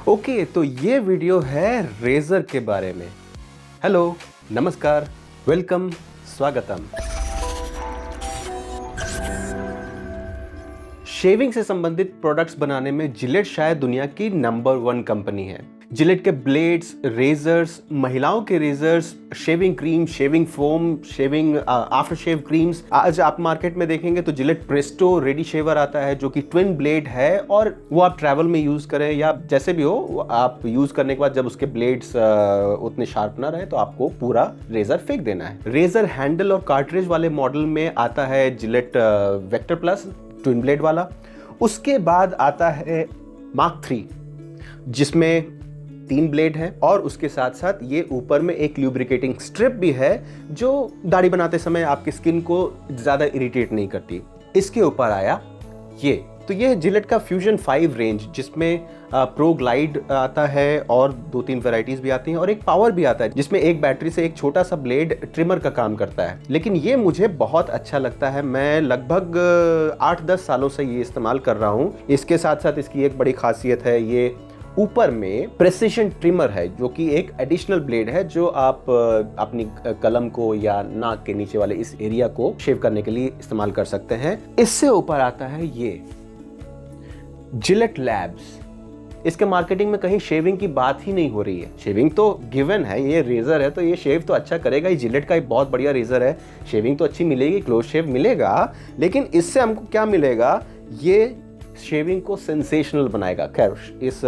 Okay, तो ये video है रेजर के बारे में। हेलो, नमस्कार, वेलकम, स्वागतम। शेविंग से संबंधित प्रोडक्ट्स बनाने में जिलेट शायद दुनिया की नंबर 1 कंपनी है। जिलेट के ब्लेड्स, रेजर्स, महिलाओं के razors, shaving cream, shaving foam, shaving after shave creams. आज आप मार्केट में देखेंगे तो जिलेट प्रेस्टो रेडी शेवर आता है जो कि ट्विन ब्लेड है, और वो आप ट्रैवल में यूज करें या जैसे भी हो, आप यूज करने के बाद जब उसके ब्लेड्स उतने शार्प ना रहे तो आपको पूरा रेजर फेंक देना है। रेजर हैंडल और कार्ट्रिज वाले मॉडल में आता है Gillette vector plus twin blade वाला। उसके बाद आता है मार्क 3 जिसमें 3 ब्लेड है, और उसके साथ साथ ये ऊपर में एक ल्यूब्रिकेटिंग स्ट्रिप भी है जो दाढ़ी बनाते समय आपकी स्किन को ज्यादा इरिटेट नहीं करती। इसके ऊपर आया ये है जिलेट का फ्यूजन 5 रेंज, जिसमें प्रो ग्लाइड आता है और 2-3 वैरायटीज भी आती हैं, और एक पावर भी आता है जिसमें एक बैटरी से एक छोटा सा ब्लेड ट्रिमर का काम करता है। लेकिन ये मुझे बहुत अच्छा लगता है, मैं लगभग 8-10 सालों से ये इस्तेमाल कर रहा हूँ। इसके साथ साथ इसकी एक बड़ी खासियत है, ये ऊपर में प्रेसिशन ट्रिमर है जो कि एक एडिशनल ब्लेड है जो आप अपनी कलम को या नाक के नीचे वाले इस एरिया को शेव करने के लिए इस्तेमाल कर सकते हैं। इससे ऊपर आता है ये जिलेट लैब्स। इसके मार्केटिंग में कहीं शेविंग की बात ही नहीं हो रही है। शेविंग तो गिवन है, ये रेजर है तो ये शेव तो अच्छा करेगा। ये जिलेट का एक बहुत बढ़िया रेजर है, शेविंग तो अच्छी मिलेगी, क्लोज शेव मिलेगा, लेकिन इससे हमको क्या मिलेगा, ये शेविंग को सेंसेशनल बनाएगा। खैर, इस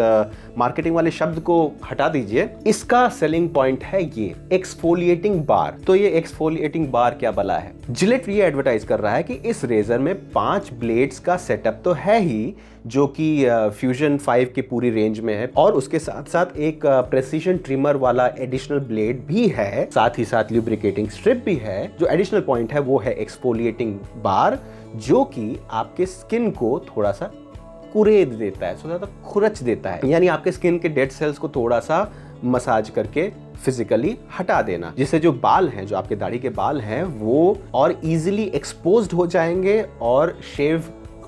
मार्केटिंग वाले शब्द को हटा दीजिए। इसका सेलिंग पॉइंट है ये एक्सफोलिएटिंग बार। तो ये एक्सफोलिएटिंग बार क्या भला है? जिलेट ये एडवर्टाइज कर रहा है कि इस रेजर में 5 ब्लेड्स का सेटअप तो है ही, जो कि फ्यूजन 5 की पूरी रेंज में है, और उसके साथ साथ एक प्रेसिशन ट्रिमर वाला एडिशनल ब्लेड भी है, साथ ही साथ ल्यूब्रिकेटिंग स्ट्रिप भी है। जो एडिशनल पॉइंट है वो है एक्सफोलिएटिंग बार, जो कि आपके स्किन को थोड़ा सा कुरेद देता है, थोड़ा सा खुरच देता है, यानी आपके स्किन के डेड सेल्स को थोड़ा सा मसाज करके फिजिकली हटा देना, जिससे जो बाल हैं, जो आपके दाढ़ी के बाल हैं, वो और इजीली एक्सपोज्ड हो जाएंगे और शेव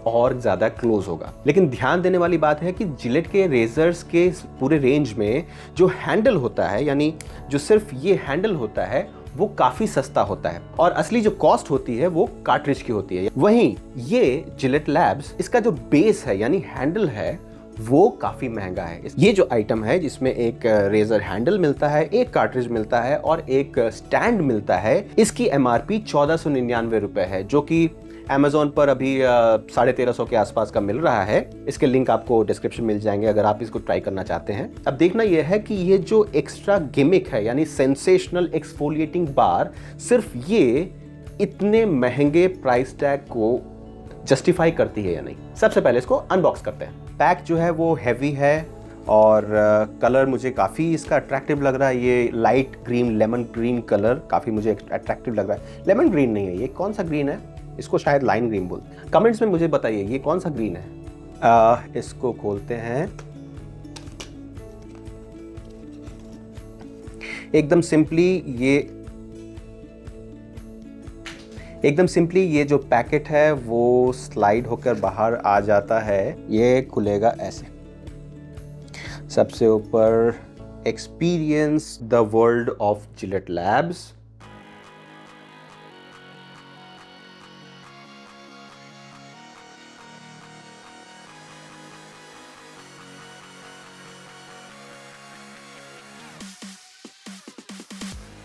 और ज्यादा क्लोज होगा। लेकिन ध्यान देने वाली बात है कि जिलेट के रेजर्स के पूरे रेंज में जो हैंडल होता है, यानी जो सिर्फ ये हैंडल होता है, वो काफी सस्ता होता है, और असली जो कॉस्ट होती है वो कार्ट्रिज की होती है। वहीं ये जिलेट लैब्स, इसका जो बेस है यानी हैंडल है, वो काफी महंगा है। ये जो आइटम है जिसमें एक रेजर हैंडल मिलता है, एक कार्ट्रिज मिलता है और एक स्टैंड मिलता है, इसकी MRP 1499 रुपए है, जो कि Amazon पर अभी 1350 के आसपास का मिल रहा है। इसके लिंक आपको डिस्क्रिप्शन मिल जाएंगे अगर आप इसको ट्राई करना चाहते हैं। अब देखना यह है कि ये जो एक्स्ट्रा गिमिक है यानी सेंसेशनल एक्सफोलिएटिंग बार, सिर्फ ये इतने महंगे प्राइस टैग को जस्टिफाई करती है या नहीं। सबसे पहले इसको अनबॉक्स करते हैं। पैक जो है वो हैवी है, और कलर मुझे काफ़ी इसका अट्रैक्टिव लग रहा है। ये light green, lemon green colour काफ़ी मुझे अट्रैक्टिव लग रहा है। लेमन ग्रीन नहीं है, ये कौन सा ग्रीन है? इसको शायद लाइन ग्रीन बोलते हैं। कमेंट्स में मुझे बताइए ये कौन सा ग्रीन है। इसको खोलते हैं। एकदम सिंपली ये जो पैकेट है वो स्लाइड होकर बाहर आ जाता है। ये खुलेगा ऐसे। सबसे ऊपर experience the world of Gillette labs.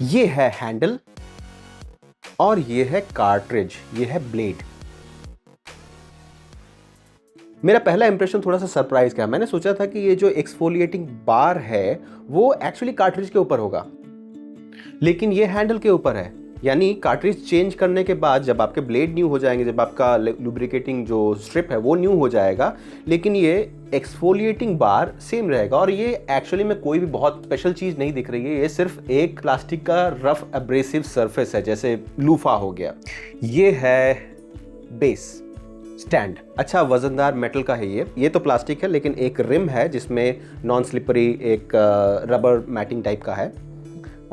ये है हैंडल और ये है कार्ट्रिज, ये है ब्लेड। मेरा पहला इंप्रेशन थोड़ा सा सरप्राइज का है। मैंने सोचा था कि ये जो एक्सफोलिएटिंग बार है वो एक्चुअली कार्ट्रिज के ऊपर होगा, लेकिन ये हैंडल के ऊपर है। यानी कार्ट्रिज चेंज करने के बाद जब आपके ब्लेड न्यू हो जाएंगे, जब आपका लुब्रिकेटिंग जो स्ट्रिप है वो न्यू हो जाएगा, लेकिन ये एक्सफोलिएटिंग बार सेम रहेगा। और ये एक्चुअली में कोई भी बहुत स्पेशल चीज नहीं दिख रही है, ये सिर्फ एक प्लास्टिक का रफ एब्रेसिव सरफेस है, जैसे लूफा हो गया। ये है बेस स्टैंड। अच्छा वजनदार मेटल का है ये तो प्लास्टिक है, लेकिन एक रिम है जिसमें नॉन स्लिपरी एक रबर मैटिंग टाइप का है।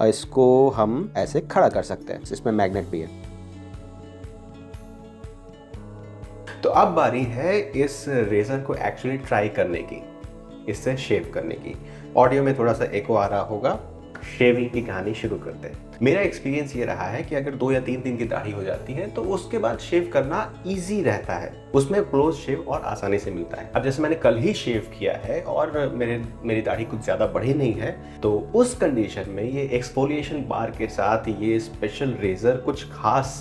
इसको हम ऐसे खड़ा कर सकते हैं, इसमें मैग्नेट भी है। तो अब बारी है इस रेजर को एक्चुअली ट्राई करने की। इससे शेव करने की। ऑडियो में थोड़ा सा एको आ रहा होगा। शेविंग की कहानी शुरू करते हैं। मेरा एक्सपीरियंस ये रहा है कि अगर 2 या 3 दिन की दाढ़ी हो जाती है तो उसके बाद शेव करना इजी रहता है, उसमें क्लोज शेव और आसानी से मिलता है। अब जैसे मैंने कल ही शेव किया है और मेरी दाढ़ी कुछ ज़्यादा बढ़ी नहीं है, तो उस कंडीशन में ये एक्सफोलिएशन बार के साथ ये स्पेशल रेज़र कुछ खास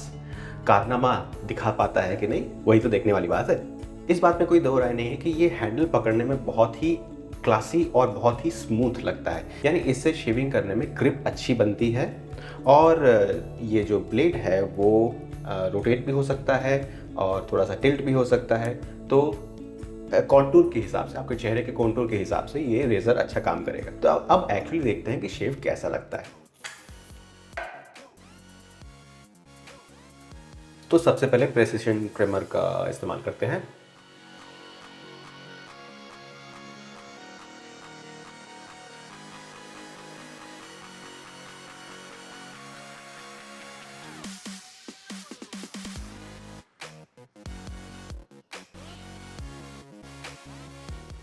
कारनामा दिखा पाता है कि नहीं, वही तो देखने वाली बात है। इस बात में कोई दो राय नहीं है कि ये हैंडल पकड़ने में बहुत ही क्लासी और बहुत ही स्मूथ लगता है, यानी इससे शेविंग करने में ग्रिप अच्छी बनती है। और ये जो ब्लेड है वो रोटेट भी हो सकता है और थोड़ा सा टिल्ट भी हो सकता है, तो कॉन्टूर के हिसाब से, आपके चेहरे के कॉन्टूर के हिसाब से ये रेज़र अच्छा काम करेगा। तो अब एक्चुअली देखते हैं कि शेव कैसा लगता है। तो सबसे पहले प्रेसिशन ट्रिमर का इस्तेमाल करते हैं।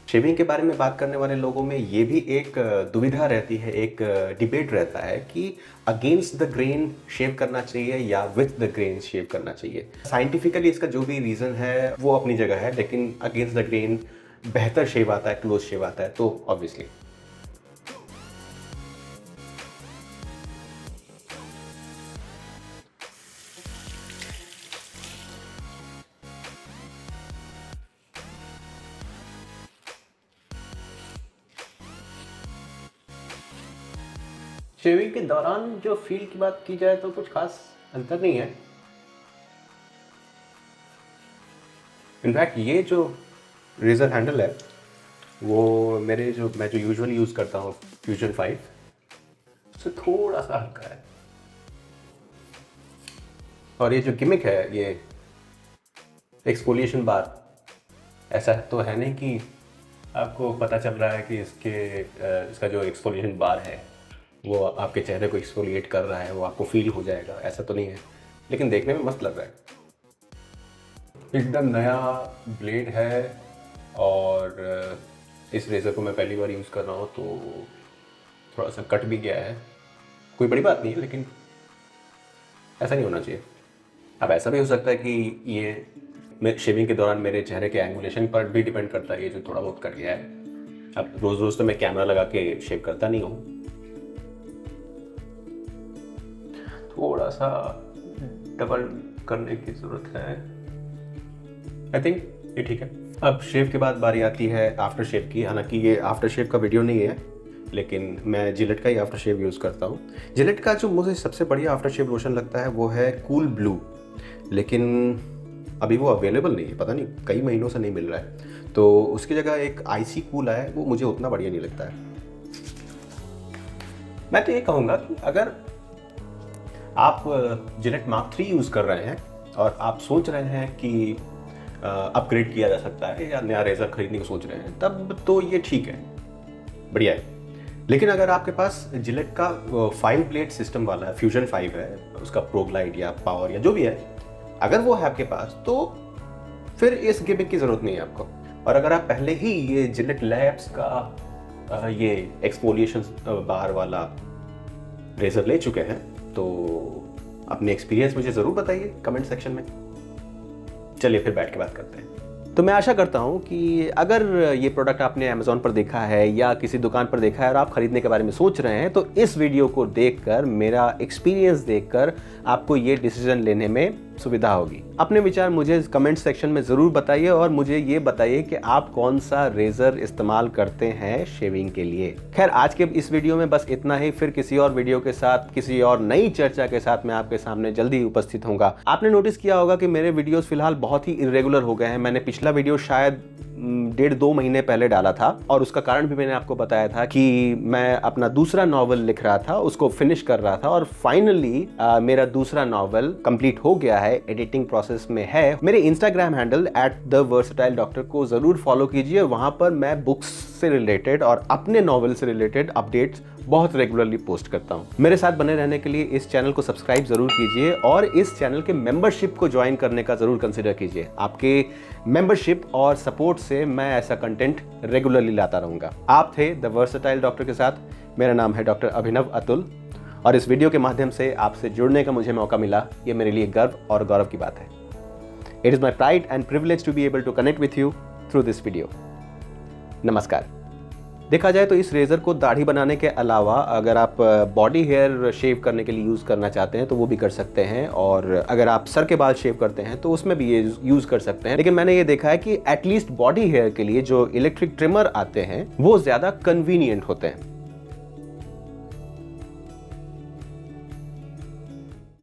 शेविंग के बारे में बात करने वाले लोगों में ये भी एक दुविधा रहती है, एक डिबेट रहता है कि अगेंस्ट द ग्रेन शेव करना चाहिए या विथ द ग्रेन शेव करना चाहिए। साइंटिफिकली इसका जो भी रीज़न है वो अपनी जगह है, लेकिन अगेंस्ट द ग्रेन बेहतर शेव आता है, क्लोज शेव आता है, तो ऑब्वियसली। शेविंग के दौरान जो फील की बात की जाए तो कुछ खास अंतर नहीं है। इनफैक्ट ये जो रेज़र हैंडल है वो मैं जो यूजुअली यूज़ करता हूँ फ्यूजन 5 उससे थोड़ा सा हल्का है। और ये जो गिमिक है, ये एक्सफोलिएशन बार, ऐसा तो है नहीं कि आपको पता चल रहा है कि इसका जो एक्सफोलिएशन बार है वो आपके चेहरे को एक्सफोलिएट कर रहा है, वो आपको फील हो जाएगा, ऐसा तो नहीं है, लेकिन देखने में मस्त लग रहा है। एकदम नया ब्लेड है और इस रेज़र को मैं पहली बार यूज़ कर रहा हूँ तो थोड़ा सा कट भी गया है। कोई बड़ी बात नहीं है, लेकिन ऐसा नहीं होना चाहिए। अब ऐसा भी हो सकता है कि ये शेविंग के दौरान मेरे चेहरे के एंगुलेशन पर भी डिपेंड करता है, ये जो थोड़ा बहुत कट गया है। अब रोज़ रोज़ तो मैं कैमरा लगा के शेव करता नहीं हूँ, थोड़ा सा डबल करने की ज़रूरत है। आई थिंक ये ठीक है। अब शेव के बाद बारी आती है आफ्टर शेव की। हालांकि ये आफ्टर शेव का वीडियो नहीं है, लेकिन मैं जिलेट का ही आफ्टर शेव यूज़ करता हूँ। जिलेट का जो मुझे सबसे बढ़िया आफ्टर शेव लोशन लगता है वो है कूल ब्लू, लेकिन अभी वो अवेलेबल नहीं है, पता नहीं कई महीनों से नहीं मिल रहा है। तो उसकी जगह एक आईसी कूल है, वो मुझे उतना बढ़िया नहीं लगता है। मैं तो ये कहूँगा कि अगर आप जिलेट मार्क 3 यूज़ कर रहे हैं और आप सोच रहे हैं कि अपग्रेड किया जा सकता है या नया रेज़र खरीदने को सोच रहे हैं, तब तो ये ठीक है, बढ़िया है। लेकिन अगर आपके पास जिलेट का 5 ब्लेड सिस्टम वाला है, फ्यूजन 5 है, उसका प्रो ग्लाइड या पावर या जो भी है, अगर वो है आपके पास, तो फिर इस गिमिक की ज़रूरत नहीं है आपको। और अगर आप पहले ही ये जिलेट लैब्स का ये एक्सफोलिएशन बार वाला रेज़र ले चुके हैं तो अपने एक्सपीरियंस मुझे ज़रूर बताइए कमेंट सेक्शन में। चलिए फिर बैठ के बात करते हैं। तो मैं आशा करता हूँ कि अगर ये प्रोडक्ट आपने अमेज़ॉन पर देखा है या किसी दुकान पर देखा है और आप ख़रीदने के बारे में सोच रहे हैं, तो इस वीडियो को देखकर, मेरा एक्सपीरियंस देखकर आपको ये डिसीजन लेने में सुविधा होगी। अपने विचार मुझे कमेंट सेक्शन में ज़रूर बताइए और मुझे ये बताइए कि आप कौन सा रेज़र इस्तेमाल करते हैं शेविंग के लिए। खैर, आज के इस वीडियो में बस इतना ही। फिर किसी और वीडियो के साथ, किसी और नई चर्चा के साथ मैं आपके सामने जल्दी उपस्थित होऊंगा। आपने नोटिस किया होगा कि मेरे वीडियोस फिलहाल बहुत ही इरेगुलर हो गए हैं। मैंने पिछला वीडियो शायद 1.5-2 महीने पहले डाला था और उसका कारण भी मैंने आपको बताया था कि मैं अपना दूसरा नॉवल लिख रहा था, उसको फिनिश कर रहा था और फाइनली मेरा दूसरा नॉवल कंप्लीट हो गया है। एडिटिंग प्रोसेस प्रोसेस में है, मेरे इंस्टाग्राम हैंडल @theversatiledoctor को जरूर फॉलो कीजिए। वहां पर मैं बुक्स से रिलेटेड और अपने नॉवेल से रिलेटेड अपडेट्स बहुत रेगुलरली पोस्ट करता हूं। मेरे साथ बने रहने के लिए इस चैनल को सब्सक्राइब जरूर कीजिए और इस चैनल के मेंबरशिप को ज्वाइन करने का जरूर कंसिडर कीजिए। आपके मेंबरशिप और सपोर्ट से मैं ऐसा कंटेंट रेगुलरली लाता रहूंगा। आप थे द वर्सेटाइल डॉक्टर के साथ। मेरा नाम है डॉक्टर अभिनव अतुल और इस वीडियो के माध्यम से आपसे जुड़ने का मुझे मौका मिला, ये मेरे लिए गर्व और गौरव की बात है। It is my pride and privilege to be able to connect with you through this video. नमस्कार। देखा जाए तो इस रेज़र को दाढ़ी बनाने के अलावा अगर आप बॉडी हेयर शेव करने के लिए यूज़ करना चाहते हैं तो वो भी कर सकते हैं, और अगर आप सर के बाल शेव करते हैं तो उसमें भी ये यूज़ कर सकते हैं। लेकिन मैंने ये देखा है कि एटलीस्ट बॉडी हेयर के लिए जो इलेक्ट्रिक ट्रिमर आते हैं वो ज़्यादा कन्वीनियंट होते हैं।